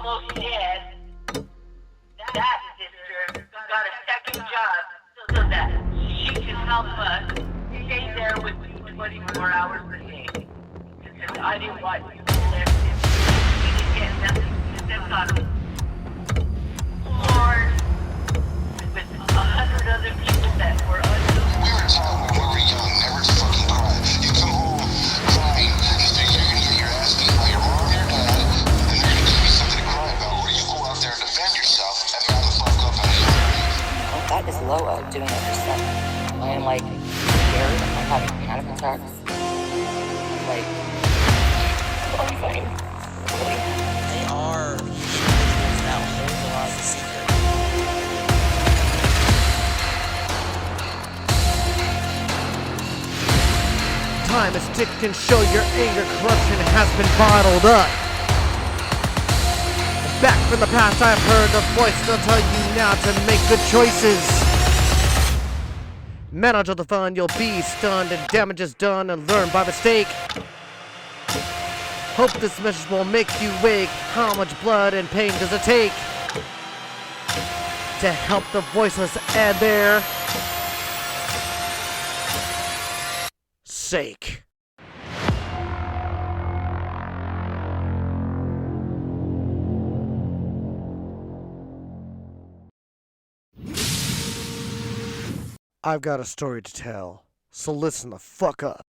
almost dead. That sister got a second job so that she can help us stay there with you 24 hours a day. Because I didn't want you to live. We didn't get nothing to step on it. Lord, with 100 other people that were unknown. We were taught when we were young never to fucking cry. You come home crying, you think you're gonna get your ass beat by your mom or your dad, and they're gonna give you something to cry about, or you go out there and defend yourself and man the fuck up at a young age. That is Loa doing it herself. I am like scared. I'm having panic attacks. Like, horrifying. Really. They are individuals that hold a lot of the secret. Time is ticked and show your anger corruption has been bottled up. Back from the past I've heard the voice still tell you now to make good choices. Manage all the fun, you'll be stunned and damage is done and learn by mistake. Hope this message will make you wake. How much blood and pain does it take to help the voiceless and their sake? I've got a story to tell, so listen the fuck up.